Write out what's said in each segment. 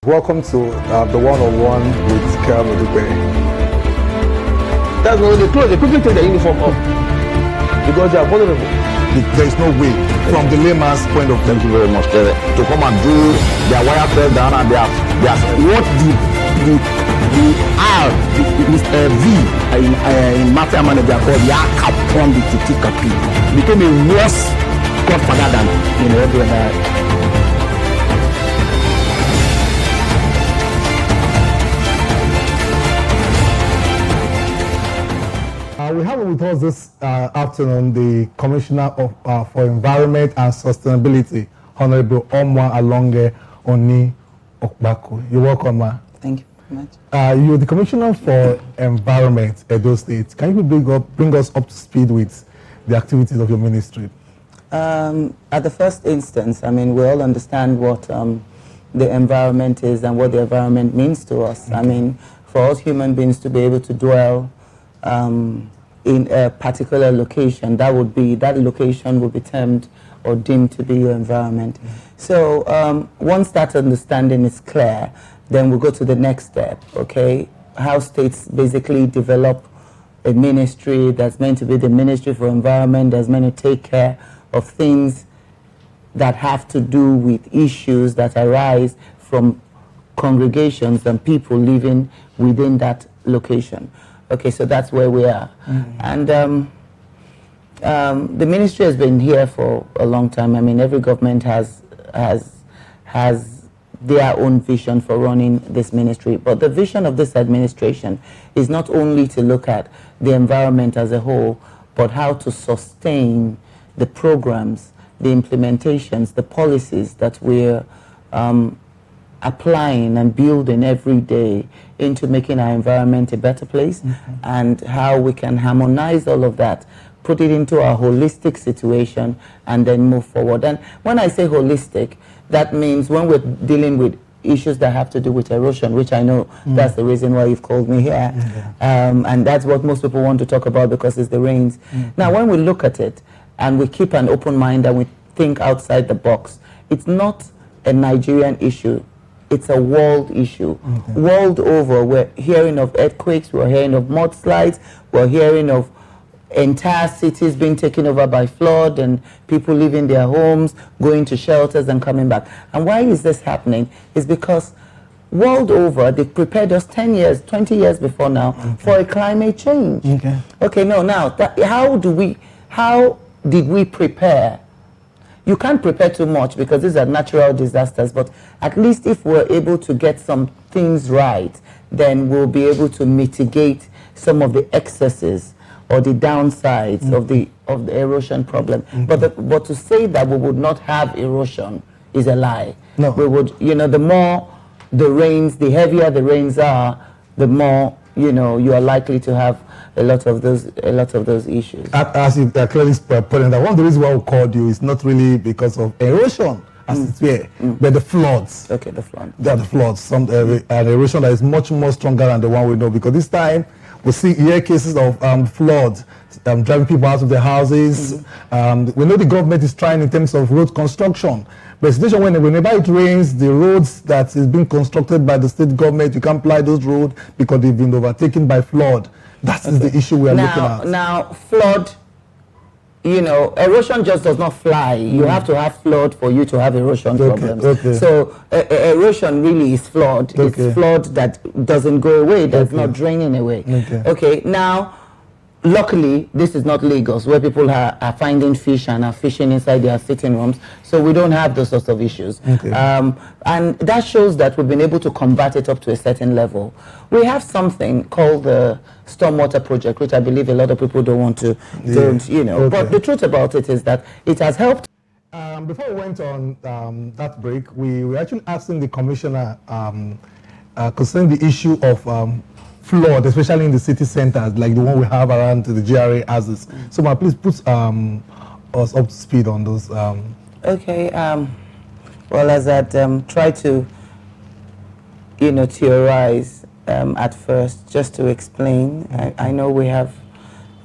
Welcome to the one-on-one with Modupe. That's why they quickly take the uniform off because they are vulnerable. There is no way, from the layman's point of view. Thank you very much, Kevwe. To come and do their wire fell down and they are what the R Mr. V in mafia manager called Yaka from the Titikapi became a worse godfather than every other. We have with us this afternoon the Commissioner for Environment and Sustainability, Honorable Omwa Alonge Oni Okbaku. You're welcome, ma. Thank you very much. You're the Commissioner for Environment, Edo State. Can you bring us up to speed with the activities of your ministry? At the first instance, I mean, we all understand what the environment is and what the environment means to us. Okay. I mean, for us human beings to be able to dwell in a particular location, that location would be termed or deemed to be your environment. Mm-hmm. So once that understanding is clear, then we'll go to the next step, okay? How states basically develop a ministry that's meant to be the Ministry for Environment, that's meant to take care of things that have to do with issues that arise from congregations and people living within that location. Okay, so that's where we are. Mm-hmm. And the ministry has been here for a long time. I mean, every government has their own vision for running this ministry. But the vision of this administration is not only to look at the environment as a whole, but how to sustain the programs, the implementations, the policies that we're applying and building every day into making our environment a better place, mm-hmm. and how we can harmonize all of that, put it into a holistic situation, and then move forward. And when I say holistic, that means when we're dealing with issues that have to do with erosion, which I know that's the reason why you've called me here, and that's what most people want to talk about because it's the rains. Now, when we look at it and we keep an open mind and we think outside the box, it's not a Nigerian issue. It's a world issue. World over, we're hearing of earthquakes, we're hearing of mudslides, we're hearing of entire cities being taken over by flood and people leaving their homes, going to shelters and coming back. And why is this happening? It's because world over, they've prepared us 10 years, 20 years before now for a climate change. Okay, no, now, how did we prepare? You can't prepare too much because these are natural disasters, but at least if we're able to get some things right, then we'll be able to mitigate some of the excesses or the downsides of the erosion problem. But to say that we would not have erosion is a lie. No. We would, the more the rains, the heavier the rains are, the more, you are likely to have a lot of those issues. As you clearly pointed out, one of the reasons why we called you is not really because of erosion, as it's here, but the floods. Okay, the floods. They are the floods. An erosion that is much more stronger than the one we know, because this time we hear cases of floods driving people out of their houses. We know the government is trying in terms of road construction, but the situation whenever it rains, the roads that is being constructed by the state government, you can't ply those roads because they've been overtaken by flood. That is the issue we are looking at. Now, flood, erosion just does not fly. You have to have flood for you to have erosion problems. So erosion really is flood. It's flood that doesn't go away, that's not draining away. Okay, now, luckily, this is not Lagos, where people are finding fish and are fishing inside their sitting rooms, so we don't have those sorts of issues. And that shows that we've been able to combat it up to a certain level. We have something called the Stormwater Project, which I believe a lot of people don't want to, but the truth about it is that it has helped. Before we went on that break, we were actually asking the Commissioner concerning the issue of flood, especially in the city centers, like the one we have around the GRA houses. So, please put us up to speed on those. Okay. Well, as I'd try to, theorize at first, just to explain, I know we have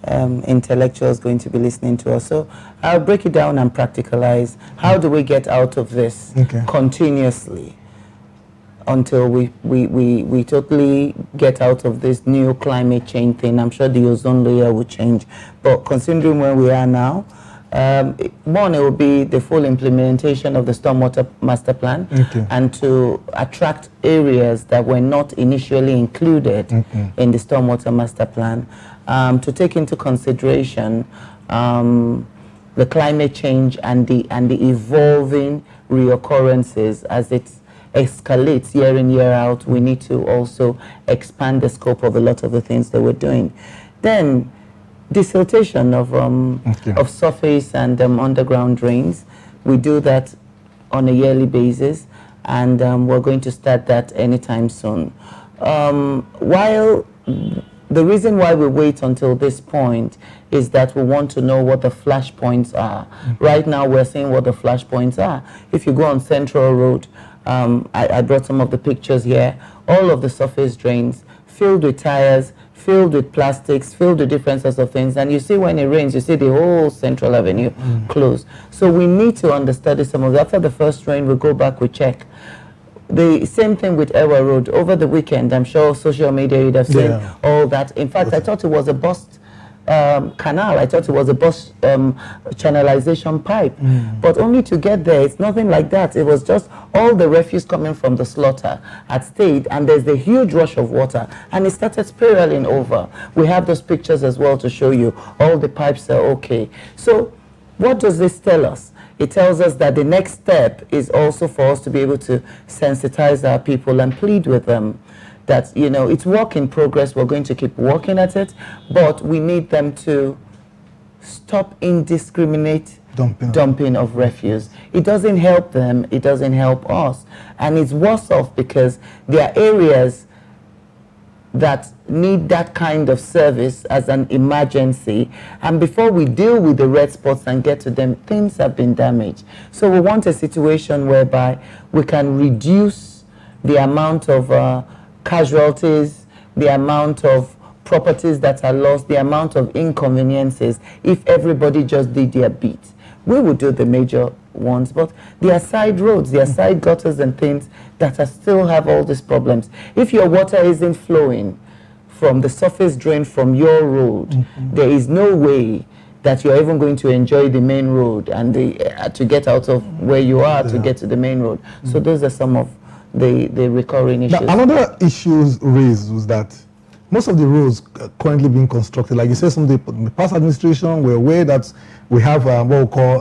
intellectuals going to be listening to us. So I'll break it down and practicalize. How do we get out of this continuously? until we totally get out of this new climate change thing. I'm sure the ozone layer will change. But considering where we are now, one, it will be the full implementation of the Stormwater Master Plan, and to attract areas that were not initially included in the Stormwater Master Plan, to take into consideration the climate change and the evolving reoccurrences as it escalates year in, year out. We need to also expand the scope of a lot of the things that we're doing. Then desiltation of surface and underground drains. We do that on a yearly basis, and we're going to start that anytime soon. While the reason why we wait until this point is that we want to know what the flashpoints are. Right now, we're seeing what the flashpoints are. If you go on Central Road, I brought some of the pictures here. All of the surface drains filled with tires, filled with plastics, filled with different sorts of things. And you see when it rains, you see the whole Central Avenue closed. So we need to understudy some of that. After the first rain, we go back, we check. The same thing with Kevwe Road. Over the weekend, I'm sure social media, you'd have seen all that. In fact, I thought it was a bust canal. I thought it was a bus channelization pipe, but only to get there, it's nothing like that. It was just all the refuse coming from the slaughter had stayed, and there's a huge rush of water, and it started spiraling over. We have those pictures as well to show you. All the pipes are okay. So what does this tell us? It tells us that the next step is also for us to be able to sensitize our people and plead with them that, you know, it's work in progress. We're going to keep working at it, but we need them to stop indiscriminate dumping of refuse. It doesn't help them. It doesn't help us. And it's worse off because there are areas that need that kind of service as an emergency, and before we deal with the red spots and get to them, things have been damaged. So we want a situation whereby we can reduce the amount of casualties, the amount of properties that are lost, the amount of inconveniences if everybody just did their bit. We would do the major ones, but there are side roads, there are side gutters and things that are still have all these problems. If your water isn't flowing from the surface drain from your road, there is no way that you're even going to enjoy the main road and to get out of where you are to get to the main road. So those are some of the recurring issues. Now, another issue raised was that most of the roads currently being constructed, like you said, some of the past administration were aware that we have what we call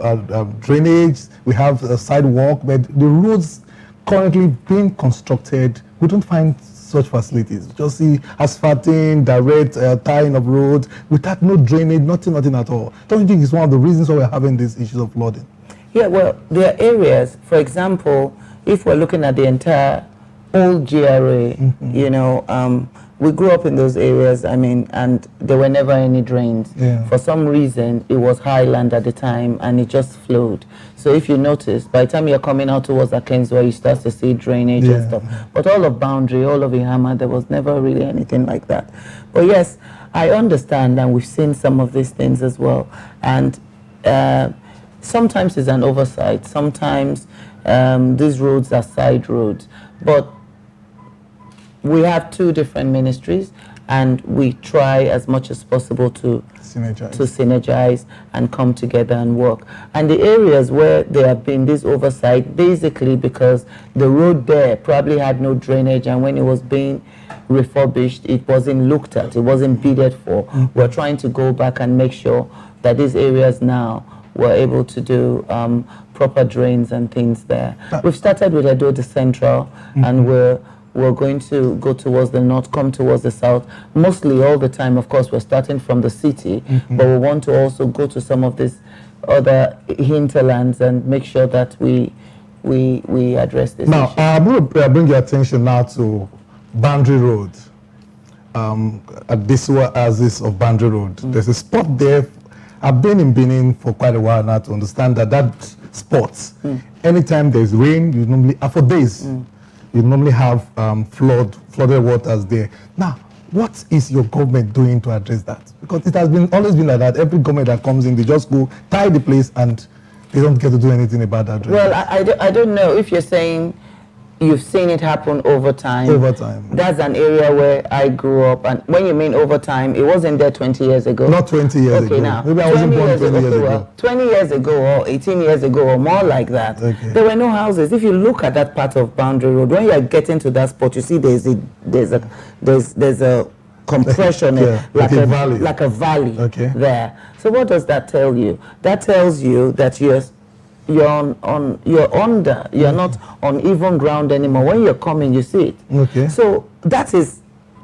drainage, we have a sidewalk, but the roads currently being constructed, we don't find such facilities. Just see asphalting, direct tying of roads, without no drainage, nothing at all. Don't you think it's one of the reasons why we're having these issues of flooding? Yeah, well, there are areas, for example, if we're looking at the entire old GRA, you know, we grew up in those areas, I mean, and there were never any drains. For some reason, it was highland at the time, and it just flowed. So if you notice, by the time you're coming out towards Akenswa, you start to see drainage and stuff. But all of Boundary, all of Ihama, there was never really anything like that. But yes, I understand, and we've seen some of these things as well. And sometimes it's an oversight. Sometimes these roads are side roads. But we have two different ministries, and we try as much as possible to synergize and come together and work. And the areas where there have been this oversight, basically because the road there probably had no drainage, and when it was being refurbished, it wasn't looked at, it wasn't bidded for. We're trying to go back and make sure that these areas now were able to do proper drains and things there. We've started with Edo Central, and we're going to go towards the north, come towards the south. Mostly all the time, of course, we're starting from the city, but we want to also go to some of these other hinterlands and make sure that we address this now issue. I'm going to bring your attention now to Boundary Road, at this oasis of Boundary Road. There's a spot there. I've been in Benin for quite a while now to understand that spot, anytime there's rain, you normally, for days, you normally have flooded waters there. Now, what is your government doing to address that? Because it has always been like that. Every government that comes in, they just go tie the place and they don't get to do anything about that. Well, I don't know if you're saying You've seen it happen over time. Over time. That's an area where I grew up. And when you mean over time, it wasn't there 20 years ago. Not 20 years ago. Okay, now. Maybe I wasn't born 20 years ago. Well, 20 years ago or 18 years ago or more like that. Okay. There were no houses. If you look at that part of Boundary Road, when you are getting to that spot, you see there's a compression, Yeah, like a valley. Okay. there. So what does that tell you? That tells you that you're not on even ground anymore. When you're coming, you see it. Okay. So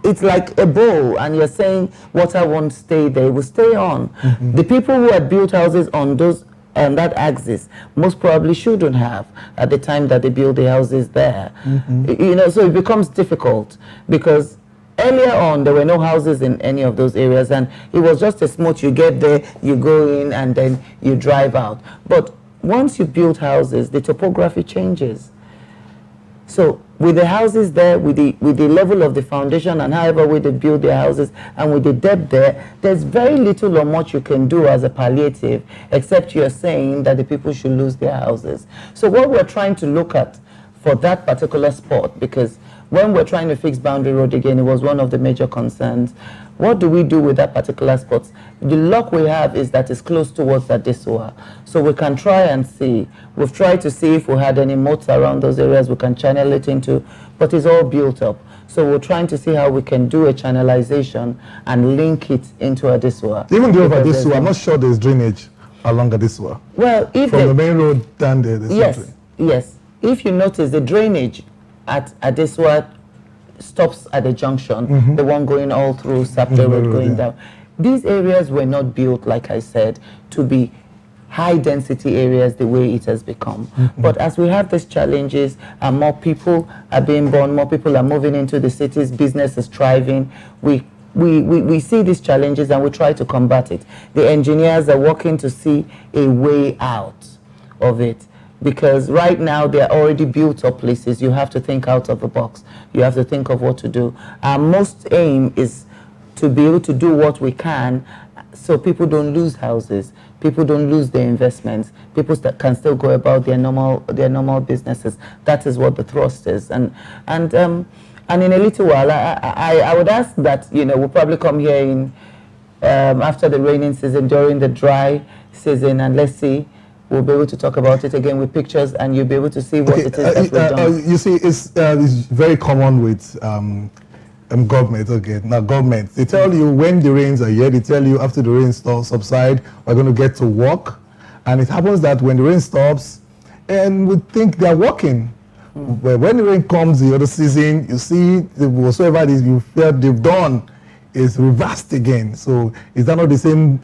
it's like a bowl, and you're saying water won't stay there, it will stay on. The people who had built houses on that axis most probably shouldn't have at the time that they built the houses there. You know, so it becomes difficult because earlier on, there were no houses in any of those areas, and it was just a smooth, you get there, you go in, and then you drive out. But once you build houses, the topography changes. So with the houses there, with the level of the foundation and however way they build their houses, and with the depth there, there's very little or much you can do as a palliative, except you're saying that the people should lose their houses. So what we're trying to look at for that particular spot, because when we're trying to fix Boundary Road again, it was one of the major concerns. What do we do with that particular spot? The luck we have is that it's close towards Adesua. So we can try and see. We've tried to see if we had any moats around those areas we can channel it into, but it's all built up. So we're trying to see how we can do a channelization and link it into Adesua. Even though Adesua, I'm not sure there's drainage along Adesua. Well, if from the main road down there, yes. If you notice, the drainage at Adesua stops at the junction, the one going all through Sapte Road going down. These areas were not built, like I said, to be high density areas the way it has become. But as we have these challenges and more people are being born, more people are moving into the cities, business is thriving, we see these challenges and we try to combat it. The engineers are working to see a way out of it. Because right now they are already built up places. You have to think out of the box. You have to think of what to do. Our most aim is to be able to do what we can so people don't lose houses, people don't lose their investments, people can still go about their normal businesses. That is what the thrust is. And in a little while, I would ask that, you know, we'll probably come here in after the raining season, during the dry season, and let's see. We'll be able to talk about it again with pictures, and you'll be able to see what it is that we've done. You see, it's very common with government. Okay, now government, they tell you when the rains are here, they tell you after the rain subside, we're going to get to work. And it happens that when the rain stops, and we think they're working. But when the rain comes the other season, you see whatsoever it is you felt they've done is reversed again. So is that not the same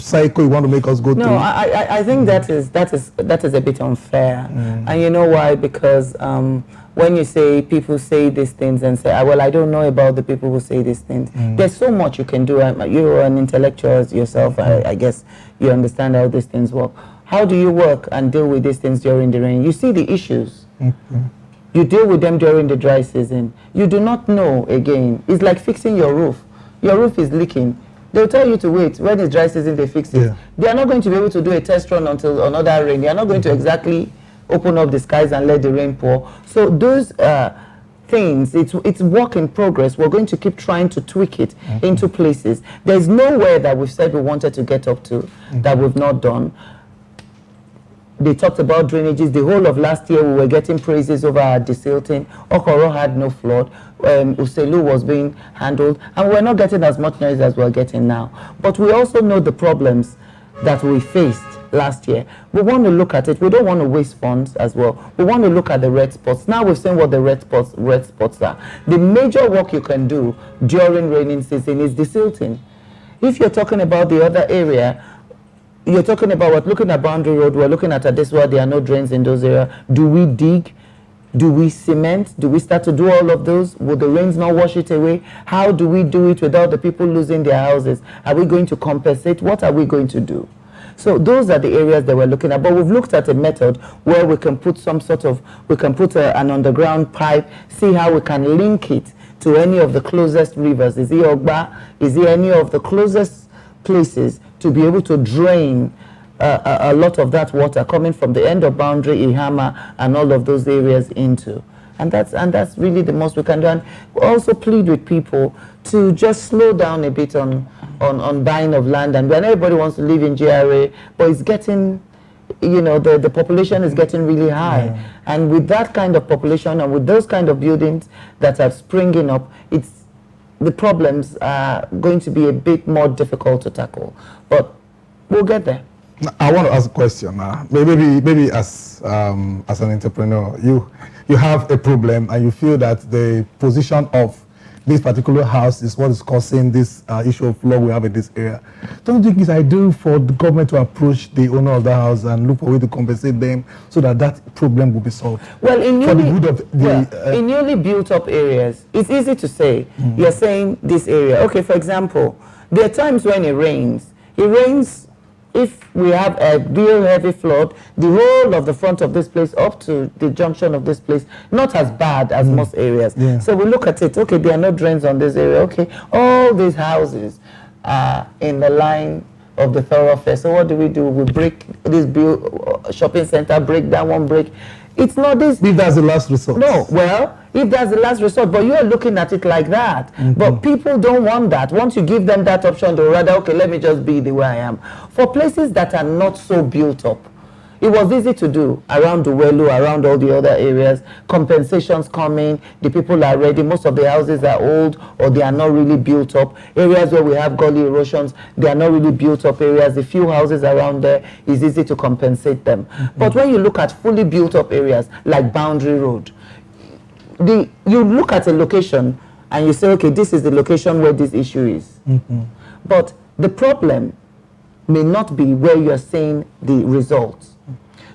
cycle you want to make us go through? No, I think that is a bit unfair. And you know why? Because when you say people say these things and say, well, I don't know about the people who say these things. There's so much you can do. You're an intellectual yourself. I guess you understand how these things work. How do you work and deal with these things during the rain? You see the issues. You deal with them during the dry season. You do not know again. It's like fixing your roof. Your roof is leaking. They'll tell you to wait. When it's dry season, they fix it. Yeah. They are not going to be able to do a test run until another rain. They are not going to exactly open up the skies and let the rain pour. So those things, it's work in progress. We're going to keep trying to tweak it into places. There's nowhere that we've said we wanted to get up to that we've not done. They talked about drainages. The whole of last year, we were getting praises over our desilting. Okoro had no flood. Uselu was being handled. And we're not getting as much noise as we're getting now. But we also know the problems that we faced last year. We want to look at it. We don't want to waste funds as well. We want to look at the red spots. Now we've seen what the red spots are. The major work you can do during raining season is desilting. If you're talking about the other area, you're talking about looking at Boundary Road, we're looking at this where there are no drains in those areas. Do we dig? Do we cement? Do we start to do all of those? Will the rains not wash it away? How do we do it without the people losing their houses? Are we going to compensate? What are we going to do? So those are the areas that we're looking at. But we've looked at a method where we can put an underground pipe, see how we can link it to any of the closest rivers. Is it Ogba? Is it any of the closest places to be able to drain a lot of that water coming from the end of boundary, Ihama, and all of those areas into. And that's really the most we can do. And we also plead with people to just slow down a bit on buying of land. And when everybody wants to live in GRA, but it's getting, you know, the population is getting really high. Yeah. And with that kind of population and with those kind of buildings that are springing up, the problems are going to be a bit more difficult to tackle. But we'll get there. I want to ask a question. Maybe as an entrepreneur, you have a problem and you feel that the position of this particular house is what is causing this issue of flood we have in this area. Don't you think it's ideal for the government to approach the owner of the house and look for a way to compensate them so that that problem will be solved? Well, in newly built up areas, it's easy to say. You're saying this area. Okay, for example, there are times when it rains. If we have a real heavy flood, the whole of the front of this place up to the junction of this place, not as bad as most areas. Yeah. So we look at it, okay, there are no drains on this area. Okay, all these houses are in the line of the thoroughfare. So what do? We break this shopping center, break that one, break. It's not this. If that's the last resort. No, well, if that's the last resort, but you are looking at it like that. But people don't want that. Once you give them that option, they'll rather, okay, let me just be the way I am. For places that are not so built up, it was easy to do around Duwelu, around all the other areas. Compensations coming, the people are ready. Most of the houses are old or they are not really built up. Areas where we have gully erosions, they are not really built up areas. The few houses around there is easy to compensate them. But when you look at fully built up areas like Boundary Road, you look at a location and you say, okay, this is the location where this issue is. But the problem may not be where you're seeing the results.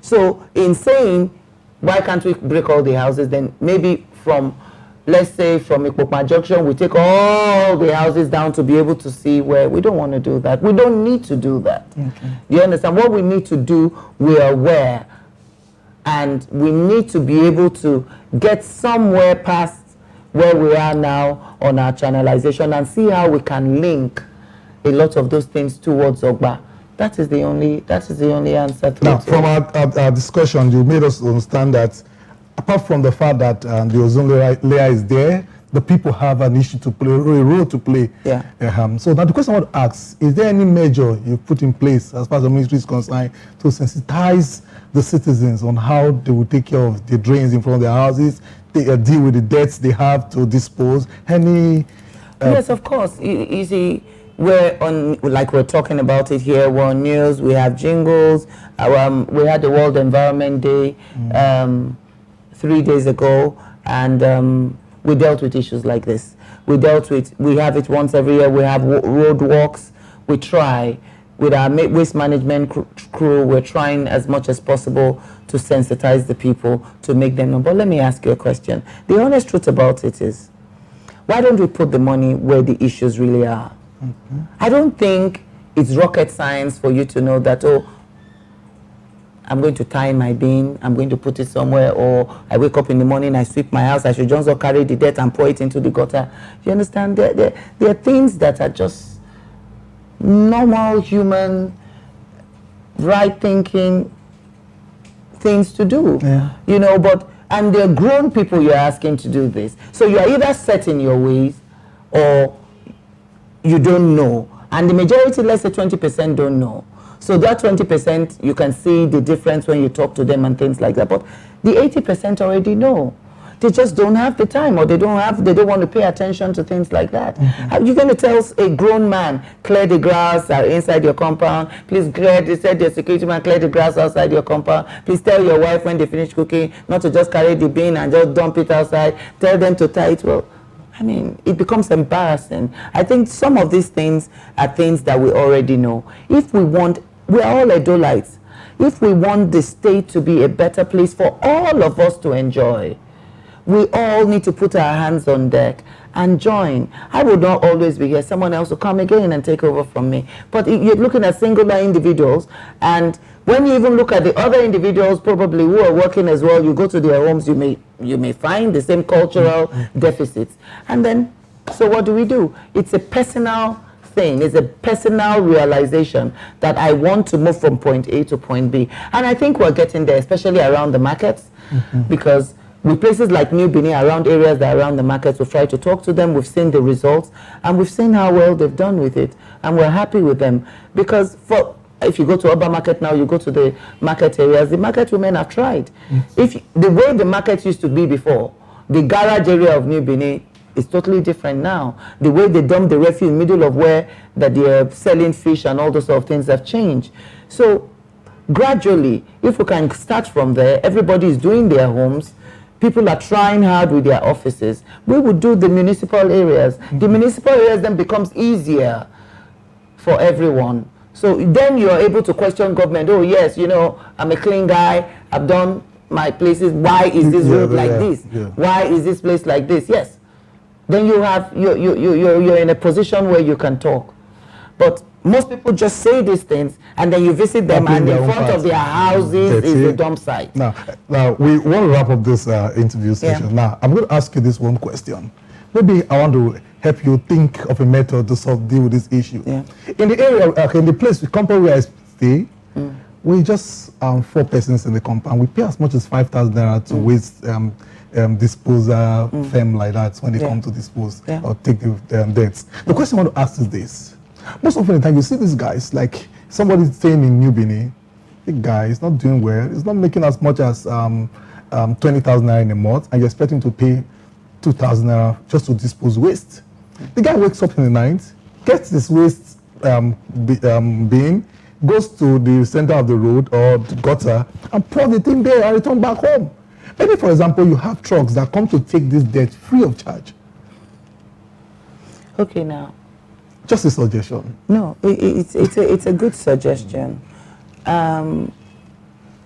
So in saying, why can't we break all the houses, then maybe from, let's say from Ikpokma Junction, we take all the houses down to be able to see where. We don't want to do that. We don't need to do that. Do you understand? What we need to do, we are aware. And we need to be able to get somewhere past where we are now on our channelization and see how we can link a lot of those things towards Ogba. That is the only answer to now, it. From our discussion, you made us understand that apart from the fact that the ozone layer is there, the people have an issue to play, a role to play. Yeah. So now the question I want to ask, is there any measure you put in place as far as the ministry is concerned to sensitize the citizens on how they will take care of the drains in front of their houses, deal with the debts they have to dispose? Yes, of course. You see, we're on, like we're talking about it here, we're on news, we have jingles. We had the World Environment Day 3 days ago, and we dealt with issues like this. We have it once every year. We have road walks. We try with our waste management crew. We're trying as much as possible to sensitize the people, to make them know. But let me ask you a question. The honest truth about it is, why don't we put the money where the issues really are? I don't think it's rocket science for you to know that, oh, I'm going to tie my bin, I'm going to put it somewhere, or I wake up in the morning, I sweep my house, I should just carry the dirt and pour it into the gutter. You understand? There are things that are just normal human, right thinking things to do. Yeah. You know, and they're grown people you're asking to do this. So you're either set in your ways or you don't know. And the majority, let's say 20%, don't know. So that 20%, you can see the difference when you talk to them and things like that. But the 80% already know. They just don't have the time, or they don't want to pay attention to things like that. How are you going to tell a grown man, clear the grass inside your compound? Please said your security man, clear the grass outside your compound. Please tell your wife when they finish cooking not to just carry the bin and just dump it outside. Tell them to tie it well. I mean, it becomes embarrassing. I think some of these things are things that we already know. If we want, we're all Edolites. If we want the state to be a better place for all of us to enjoy, we all need to put our hands on deck and join. I would not always be here. Someone else will come again and take over from me. But you're looking at singular individuals, and when you even look at the other individuals probably who are working as well, you go to their homes, you may find the same cultural deficits. And then, so what do? It's a personal thing. It's a personal realization that I want to move from point A to point B. And I think we're getting there, especially around the markets, because with places like New Benin, around areas that are around the markets, we've tried to talk to them, we've seen the results, and we've seen how well they've done with it, and we're happy with them. Because if you go to Oba Market now, you go to the market areas, the market women have tried. If the way the market used to be before, the garage area of New Benin is totally different now. The way they dump the refuse in the middle of where that they are selling fish and all those sort of things have changed. So gradually, if we can start from there, everybody is doing their homes, people are trying hard with their offices, we would do the municipal areas. The municipal areas then becomes easier for everyone. So then you're able to question government. Oh yes, you know, I'm a clean guy, I've done my places, why is this road like this? Why is this place like this? Yes. Then you're in a position where you can talk. But most people just say these things, and then you visit them, and in front of their houses is a dump site. Now we want to wrap up this interview session. Yeah. Now, I'm going to ask you this one question. Maybe I want to help you think of a method to deal with this issue. Yeah. In the area, in the place, the compound where I stay, we just 4 persons in the compound. We pay as much as 5,000 naira to waste disposal firm like that when they come to dispose or take the debts. The question I want to ask is this. Most often the time you see these guys, like somebody staying in New Benin, the guy is not doing well, he's not making as much as 20,000 naira in a month, and you're expecting to pay 2,000 naira just to dispose waste. The guy wakes up in the night, gets this waste bin, goes to the center of the road or the gutter and pour the thing there and return back home. Maybe, for example, you have trucks that come to take this dirt free of charge. Okay, now. Just a suggestion. No, it's a good suggestion. And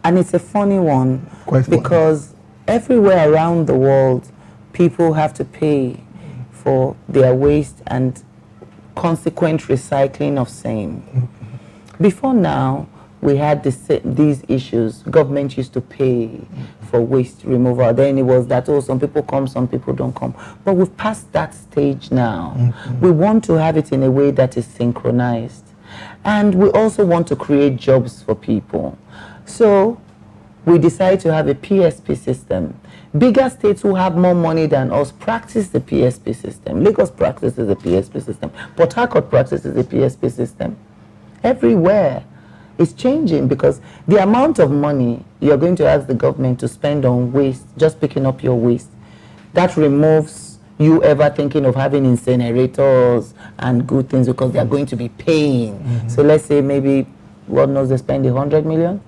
it's a funny one. Quite funny. Because everywhere around the world, people have to pay for their waste and consequent recycling of same. Before now, we had these issues. Government used to pay for waste removal. Then it was that, oh, some people come, some people don't come. But we've passed that stage now. We want to have it in a way that is synchronized. And we also want to create jobs for people. So we decided to have a PSP system. Bigger states who have more money than us practice the PSP system. Lagos practices the PSP system. Port Harcourt practices the PSP system. Everywhere. It's changing because the amount of money you're going to ask the government to spend on waste, just picking up your waste, that removes you ever thinking of having incinerators and good things because they're going to be paying. So let's say maybe, God knows, they spend 100 million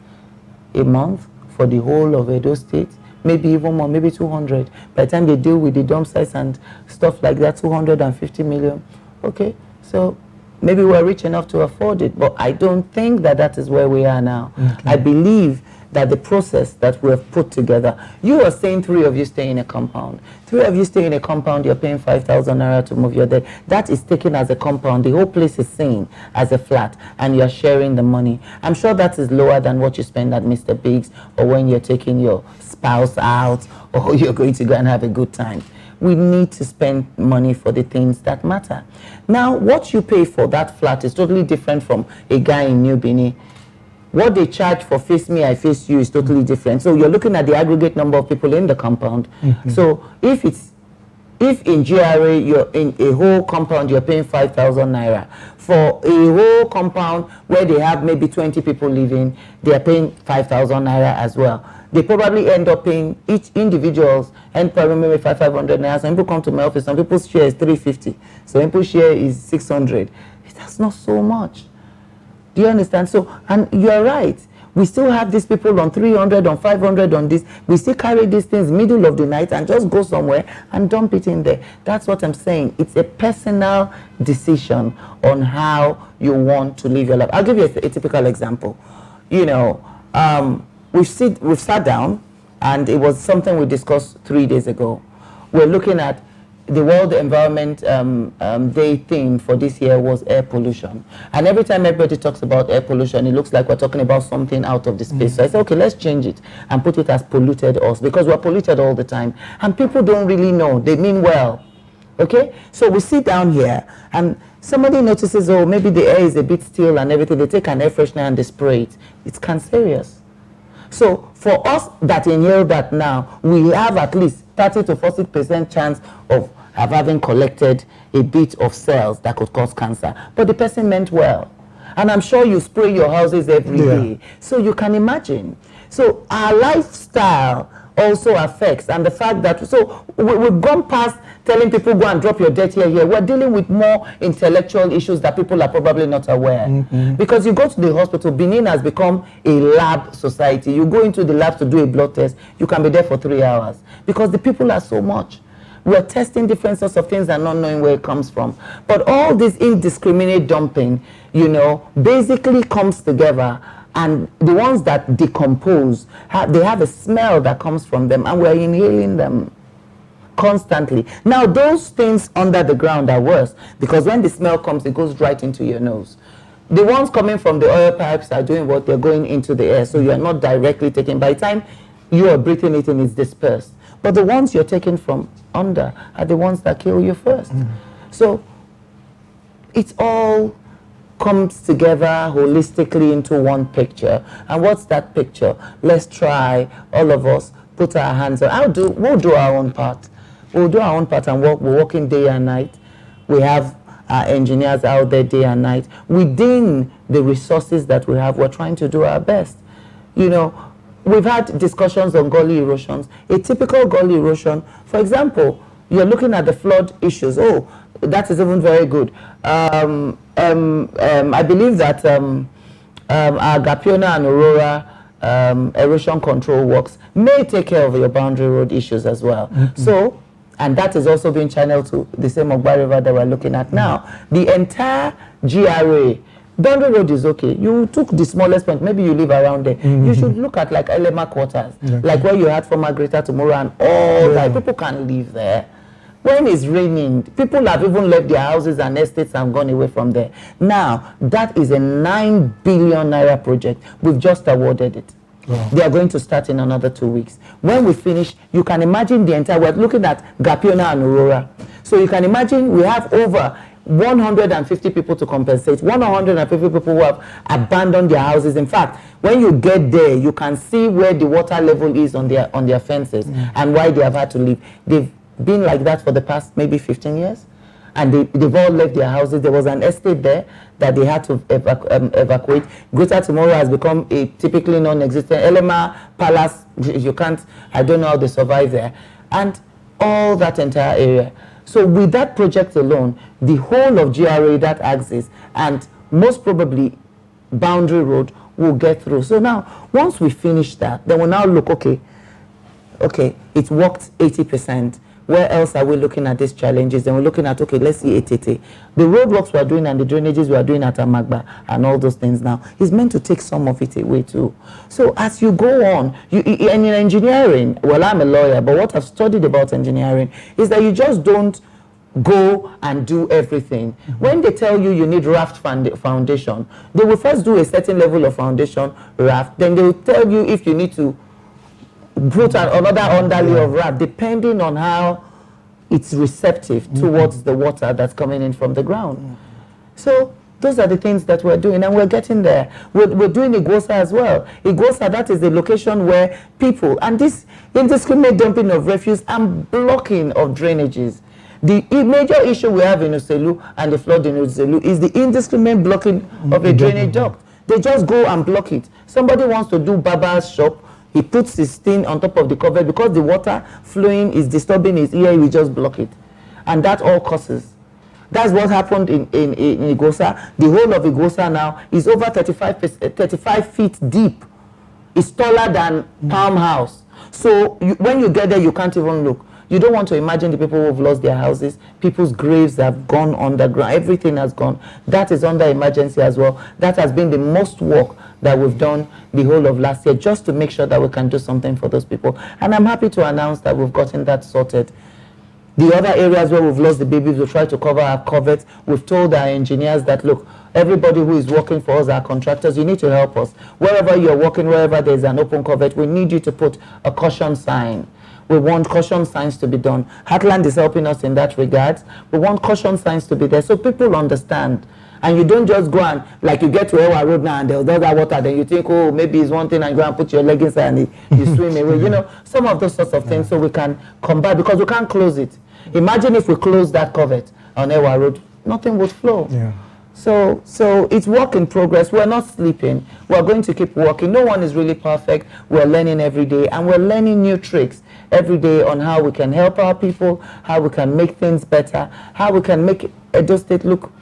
a month for the whole of Edo State, maybe even more, maybe 200. By the time they deal with the dump sites and stuff like that, 250 million. Okay, so maybe we're rich enough to afford it, but I don't think that that is where we are now. I believe that the process that we have put together, you are saying 3 of you stay in a compound. 3 of you stay in a compound, you're paying 5,000 naira to move your debt. That is taken as a compound. The whole place is seen as a flat, and you're sharing the money. I'm sure that is lower than what you spend at Mr. Biggs, or when you're taking your spouse out, or you're going to go and have a good time. We need to spend money for the things that matter. Now, what you pay for that flat is totally different from a guy in New Benin. What they charge for face me, I face you is totally different. So you're looking at the aggregate number of people in the compound. So if in GRA, you're in a whole compound, you're paying 5,000 naira. For a whole compound where they have maybe 20 people living, they are paying 5,000 naira as well. They probably end up paying each individuals and probably maybe 500 naira. Some people come to my office, some people's share is 350. Some people's share is 600. That's not so much. Do you understand? So, and you're right. We still have these people on 300, on 500, on this. We still carry these things middle of the night and just go somewhere and dump it in there. That's what I'm saying. It's a personal decision on how you want to live your life. I'll give you a typical example. You know, we've sat down, and it was something we discussed 3 days ago. We're looking at the World Environment Day theme for this year was air pollution. And every time everybody talks about air pollution, it looks like we're talking about something out of the space. So I said, okay, let's change it and put it as polluted us, because we're polluted all the time. And people don't really know. They mean well. Okay, so we sit down here and somebody notices, oh, maybe the air is a bit still and everything. They take an air freshener and they spray it. It's cancerous. So for us that inhale that now, we have at least 30 to 40% chance of having collected a bit of cells that could cause cancer. But the person meant well. And I'm sure you spray your houses every day. So you can imagine. So our lifestyle also affects, and the fact that, so we've gone past telling people go and drop your debt here. We're dealing with more intellectual issues that people are probably not aware. Because you go to the hospital, Benin has become a lab society. You go into the lab to do a blood test, you can be there for 3 hours because the people are so much. We're testing different sorts of things and not knowing where it comes from. But all this indiscriminate dumping, you know, basically comes together, and the ones that decompose, they have a smell that comes from them, and we're inhaling them constantly. Now, those things under the ground are worse, because when the smell comes, it goes right into your nose. The ones coming from the oil pipes are doing what they're going into the air, so you are not directly taking. By the time you are breathing it in, it's dispersed. But the ones you're taking from under are the ones that kill you first. So it's all comes together holistically into one picture. And what's that picture? Let's try, all of us, put our hands on. We'll do our own part. We'll do our own part and work. We're working day and night. We have our engineers out there day and night. Within the resources that we have, we're trying to do our best. You know, we've had discussions on gully erosions. A typical gully erosion, for example, you're looking at the flood issues. Oh, that is even very good. I believe that our Gapiona and Aurora erosion control works may take care of your boundary road issues as well. So, and that is also being channeled to the same Ogba River that we're looking at now. The entire GRA, boundary road is okay. You took the smallest point, maybe you live around there. You should look at like Elema quarters, like where you had former Greater Tomorrow and all that. People can't live there. When it's raining, people have even left their houses and estates and gone away from there. Now, that is a 9 billion naira project. We've just awarded it. They are going to start in another 2 weeks. When we finish, you can imagine the entire, we're looking at Gapiona and Aurora. So you can imagine we have over 150 people to compensate, 150 people who have abandoned their houses. In fact, when you get there, you can see where the water level is on their fences and why they have had to leave. They've been like that for the past maybe 15 years, and they've all left their houses. There was an estate there that they had to evacuate. Greater Tomorrow has become a typically non-existent. Elema Palace, you can't, I don't know how they survive there, and all that entire area. So with that project alone, the whole of GRA, that axis, and most probably Boundary Road will get through. So now, once we finish that, then we'll now look, okay, it worked 80%. Where else are we looking at these challenges? And we're looking at, okay, let's see 80. The roadworks we're doing and the drainages we're doing at Amagba and all those things now is meant to take some of it away too. So as you go on, and in engineering, well, I'm a lawyer, but what I've studied about engineering is that you just don't go and do everything. When they tell you you need raft foundation, they will first do a certain level of foundation raft, then they will tell you if you need to put another underlay of raft, depending on how it's receptive towards the water that's coming in from the ground. So those are the things that we're doing, and we're getting there. We're doing Igosa as well. Igosa, that is the location where people, and this indiscriminate dumping of refuse and blocking of drainages. The major issue we have in Oselu and the flood in Oselu is the indiscriminate blocking of a drainage duct. They just go and block it. Somebody wants to do barber's shop, he puts his thing on top of the cover because the water flowing is disturbing his ear, he will just block it. And that all causes. That's what happened in Igosa. The whole of Igosa now is over 35 feet deep. It's taller than Palm House. So when you get there, you can't even look. You don't want to imagine the people who have lost their houses. People's graves have gone underground. Everything has gone. That is under emergency as well. That has been the most work that we've done the whole of last year, just to make sure that we can do something for those people. And I'm happy to announce that we've gotten that sorted. The other areas where we've lost the babies, we'll try to cover our coverts. We've told our engineers that, look, everybody who is working for us, our contractors, you need to help us. Wherever you're working, wherever there's an open covert, we need you to put a caution sign. we want caution signs to be done. Heartland is helping us in that regard. We want caution signs to be there so people understand. And you don't just go and, like, you get to Ewa Road now and there's that water, then you think, oh, maybe it's one thing, and go and put your leg inside and you swim away. You know, some of those sorts of things, so we can combat, because we can't close it. Imagine if we close that covert on Ewa Road, nothing would flow. Yeah. So it's work in progress. We're not sleeping. We're going to keep working. No one is really perfect. We're learning every day, and we're learning new tricks every day on how we can help our people, how we can make things better, how we can make Edo State look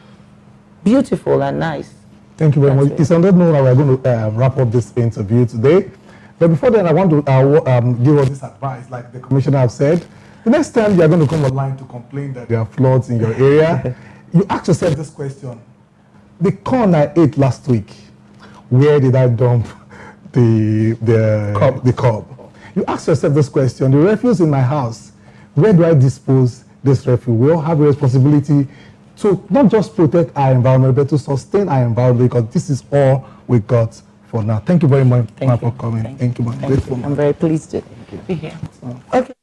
beautiful and nice. Thank you very much. It's on that note that we're going to wrap up this interview today. But before then, I want to give us this advice, like the commissioner have said. The next time you are going to come online to complain that there are floods in your area, you ask yourself this question. The corn I ate last week, where did I dump the cob? You ask yourself this question. The refuse in my house, where do I dispose this refuse? We all have a responsibility to not just protect our environment, but to sustain our environment, because this is all we got for now. Thank you very much for coming. Thank you. I'm very pleased to be here. Okay.